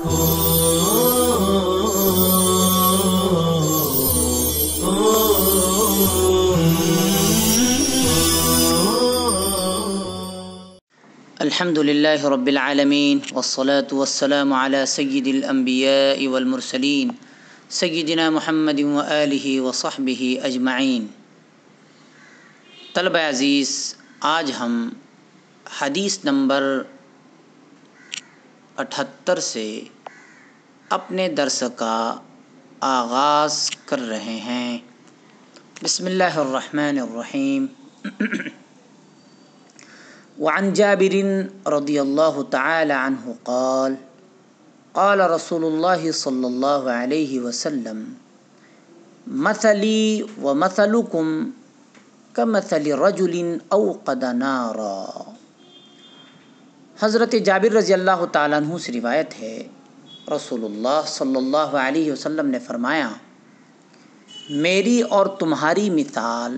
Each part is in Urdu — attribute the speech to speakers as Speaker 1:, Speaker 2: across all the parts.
Speaker 1: الحمد لله رب العالمين والصلاة والسلام على سيد الأنبياء والمرسلين سيدنا محمد وآله وصحبه أجمعين۔ طلبہ عزیز، آج ہم حدیث نمبر 78 سے اپنے درس کا آغاز کر رہے ہیں۔ بسم اللہ الرحمن الرحیم۔ وعن جابر رضی اللہ تعالی عنہ قال قال رسول اللہ صلی اللہ علیہ وسلم مثلی ومثلکم کمثل رجل اوقد نارا۔ حضرت جابر رضی اللہ تعالیٰ عنہ سے روایت ہے، رسول اللہ صلی اللہ علیہ وسلم نے فرمایا، میری اور تمہاری مثال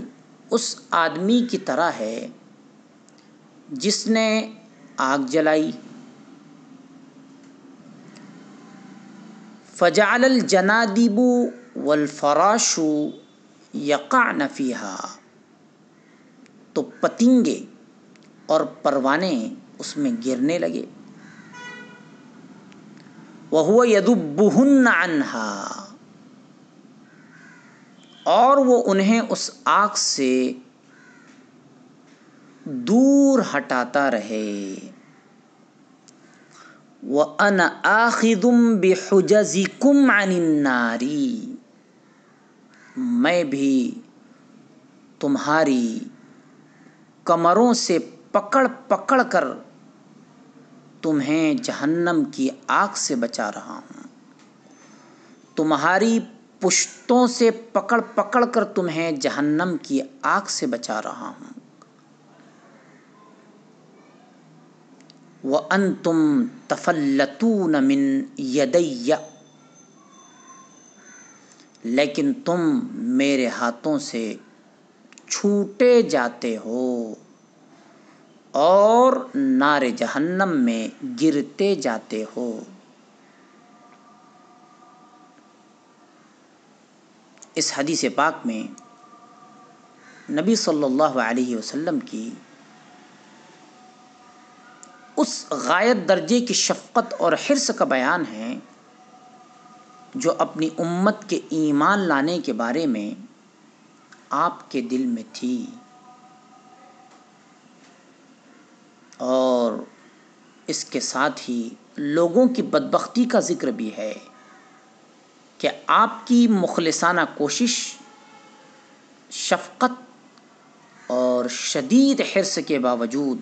Speaker 1: اس آدمی کی طرح ہے جس نے آگ جلائی، فجعل الجنادب والفراش یقعن فیہا، تو پتنگے اور پروانے اس میں گرنے لگے، وَهُوَ يَذُبُّهُنَّ عَنْهَا، اور وہ انہیں اس آگ سے دور ہٹاتا رہے۔ وَأَنَا آخِذٌ بِحُجَزِكُمْ عَنِ النَّارِ، میں بھی تمہاری کمروں سے پکڑ پکڑ کر تمہیں جہنم کی آگ سے بچا رہا ہوں، تمہاری پشتوں سے پکڑ پکڑ کر تمہیں جہنم کی آگ سے بچا رہا ہوں۔ وَأَنْتُمْ تَفَلَّتُونَ مِنْ يَدَيَّ، لیکن تم میرے ہاتھوں سے چھوٹے جاتے ہو اور نار جہنم میں گرتے جاتے ہو۔ اس حدیث پاک میں نبی صلی اللہ علیہ وسلم کی اس غایت درجے کی شفقت اور حرص کا بیان ہے جو اپنی امت کے ایمان لانے کے بارے میں آپ کے دل میں تھی، اور اس کے ساتھ ہی لوگوں کی بدبختی کا ذکر بھی ہے کہ آپ کی مخلصانہ کوشش، شفقت اور شدید حرص کے باوجود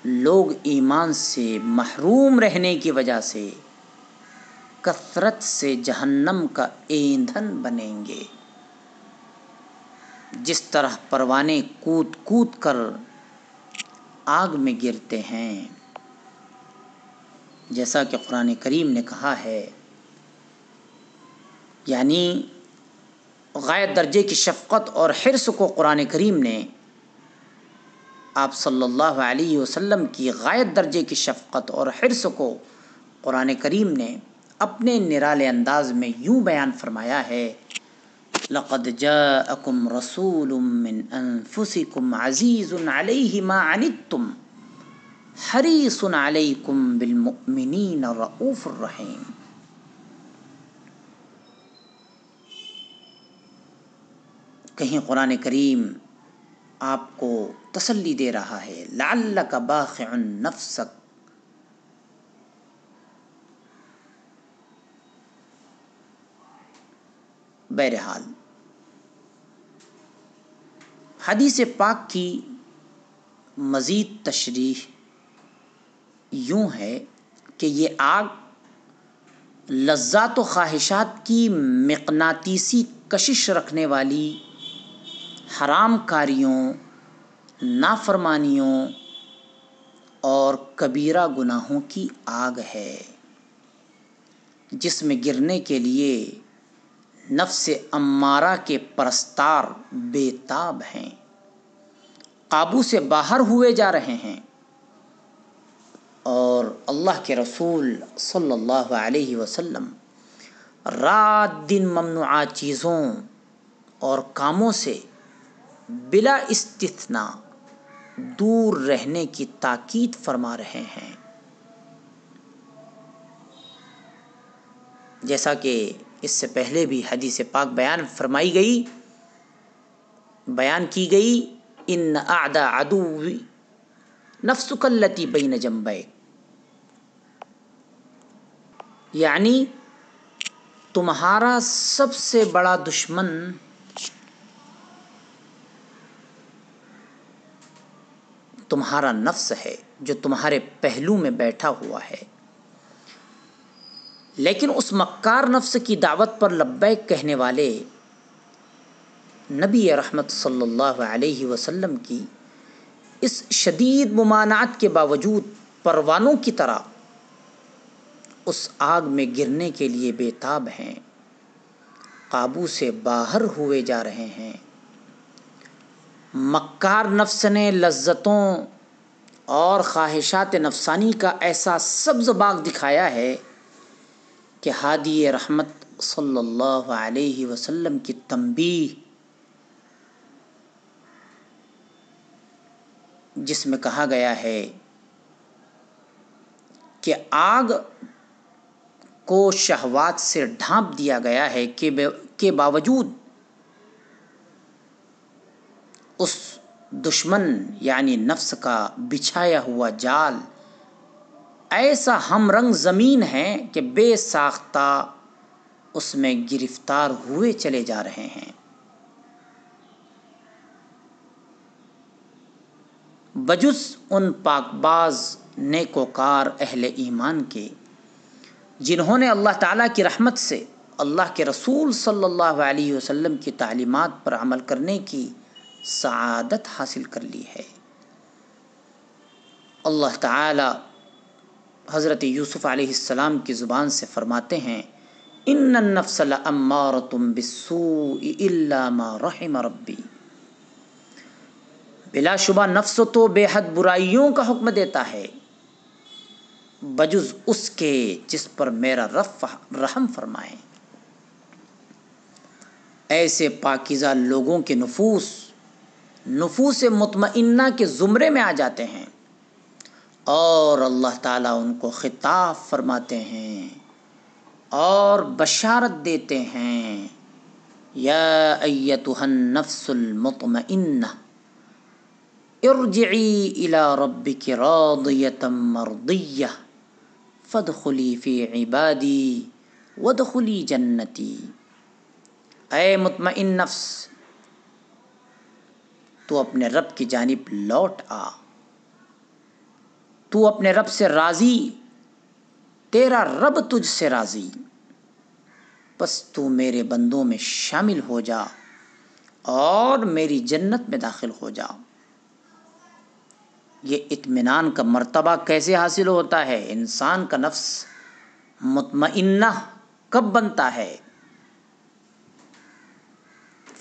Speaker 1: لوگ ایمان سے محروم رہنے کی وجہ سے کثرت سے جہنم کا ایندھن بنیں گے۔ جس طرح پروانے کود کود کر آگ میں گرتے ہیں، جیسا کہ قرآن کریم نے کہا ہے، یعنی غایت درجے کی شفقت اور حرص کو قرآن کریم نے، آپ صلی اللہ علیہ وسلم کی غایت درجے کی شفقت اور حرص کو قرآن کریم نے اپنے نرالے انداز میں یوں بیان فرمایا ہے، لَقَدْ جَاءَكُمْ رَسُولٌ مِّنْ أَنفُسِكُمْ عَزِيزٌ عَلَيْهِ مَا عَنِتُّمْ حَرِيصٌ عَلَيْكُمْ بِالْمُؤْمِنِينَ رَءُوفٌ رَحِيمٌ۔ کہیں قرآن کریم آپ کو تسلی دے رہا ہے، لَعَلَّكَ بَاخِعٌ نَفْسَكَ، بہرحال حدیث پاک کی مزید تشریح یوں ہے کہ یہ آگ لذات و خواہشات کی مقناطیسی کشش رکھنے والی حرام کاریوں، نافرمانیوں اور کبیرہ گناہوں کی آگ ہے، جس میں گرنے کے لیے نفس امارہ کے پرستار بے تاب ہیں، قابو سے باہر ہوئے جا رہے ہیں۔ اور اللہ کے رسول صلی اللہ علیہ وسلم رات دن ممنوعات چیزوں اور کاموں سے بلا استثناء دور رہنے کی تاکید فرما رہے ہیں، جیسا کہ اس سے پہلے بھی حدیث پاک بیان کی گئی ان اعداء عدوی نفسک التی بین جنبیک، یعنی تمہارا سب سے بڑا دشمن تمہارا نفس ہے جو تمہارے پہلو میں بیٹھا ہوا ہے۔ لیکن اس مکار نفس کی دعوت پر لبیک کہنے والے نبی رحمت صلی اللہ علیہ وسلم کی اس شدید ممانعت کے باوجود پروانوں کی طرح اس آگ میں گرنے کے لیے بے تاب ہیں، قابو سے باہر ہوئے جا رہے ہیں۔ مکار نفس نے لذتوں اور خواہشات نفسانی کا ایسا سبز باغ دکھایا ہے کہ ہادی رحمت صلی اللہ علیہ وسلم کی تنبیہ، جس میں کہا گیا ہے کہ آگ کو شہوات سے ڈھانپ دیا گیا ہے کے باوجود اس دشمن یعنی نفس کا بچھایا ہوا جال ایسا ہم رنگ زمین ہے کہ بے ساختہ اس میں گرفتار ہوئے چلے جا رہے ہیں۔ بجز ان پاک باز نیکوکار اہل ایمان کے جنہوں نے اللہ تعالیٰ کی رحمت سے اللہ کے رسول صلی اللہ علیہ وسلم کی تعلیمات پر عمل کرنے کی سعادت حاصل کر لی ہے۔ اللہ تعالیٰ حضرت یوسف علیہ السلام کی زبان سے فرماتے ہیں ان النفس لامارۃ بالسوء الا ما رحم ربی، بلا شبہ نفس تو بے حد برائیوں کا حکم دیتا ہے بجز اس کے جس پر میرا رب رحم فرمائے۔ ایسے پاکیزہ لوگوں کے نفوس مطمئنہ کے زمرے میں آ جاتے ہیں اور اللہ تعالیٰ ان کو خطاب فرماتے ہیں اور بشارت دیتے ہیں یا ایتھا النفس المطمئنہ ارجعی الی ربک راضیۃ مرضیہ فادخلی فی عبادی وادخلی جنتی۔ اے مطمئن نفس، تو اپنے رب کی جانب لوٹ آ، تو اپنے رب سے راضی، تیرا رب تجھ سے راضی، بس تو میرے بندوں میں شامل ہو جا اور میری جنت میں داخل ہو جا۔ یہ اطمینان کا مرتبہ کیسے حاصل ہوتا ہے؟ انسان کا نفس مطمئنہ کب بنتا ہے؟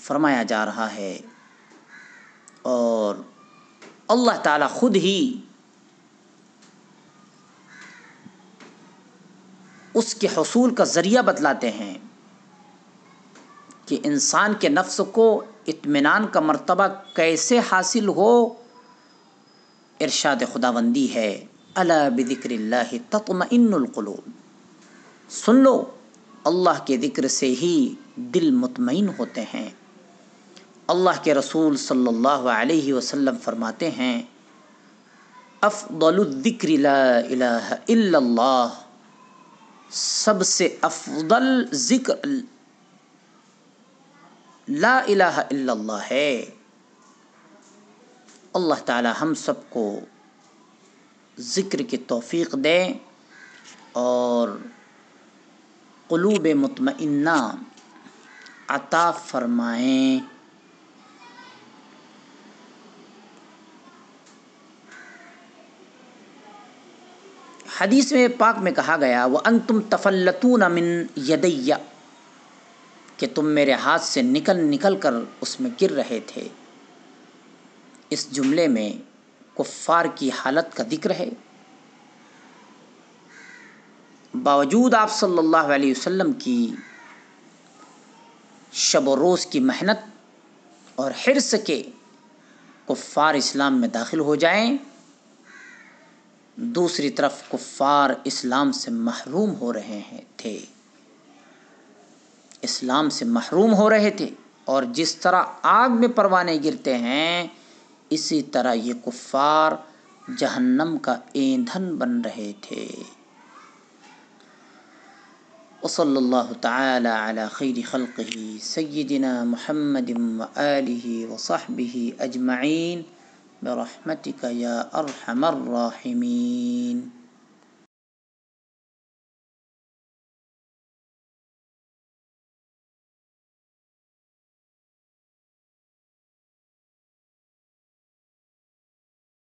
Speaker 1: فرمایا جا رہا ہے اور اللہ تعالیٰ خود ہی اس کے حصول کا ذریعہ بتلاتے ہیں کہ انسان کے نفس کو اطمینان کا مرتبہ کیسے حاصل ہو۔ ارشاد خداوندی ہے الا بذکر اللہ تطمئن القلوب، سن لو اللہ کے ذکر سے ہی دل مطمئن ہوتے ہیں۔ اللہ کے رسول صلی اللہ علیہ وسلم فرماتے ہیں افضل الذکر لا الہ الا اللہ، سب سے افضل ذکر لا الہ الا اللہ ہے۔ اللہ تعالی ہم سب کو ذکر کی توفیق دے اور قلوب مطمئنہ عطا فرمائیں۔ حدیث میں پاک میں کہا گیا وَأَنْتُمْ تَفَلَّتُونَ مِنْ يَدَيَّ، کہ تم میرے ہاتھ سے نکل کر اس میں گر رہے تھے۔ اس جملے میں کفار کی حالت کا ذکر ہے باوجود آپ صلی اللہ علیہ وسلم کی شب و روز کی محنت اور حرص کے کفار اسلام میں داخل ہو جائیں، دوسری طرف کفار اسلام سے محروم ہو رہے تھے، اسلام سے محروم ہو رہے تھے، اور جس طرح آگ میں پروانے گرتے ہیں اسی طرح یہ کفار جہنم کا ایندھن بن رہے تھے۔ وصلی اللہ تعالی علی خیر خلقہ سیدنا محمد وآلہ وصحبہ اجمعین برحمتک یا ارحم الراحمین۔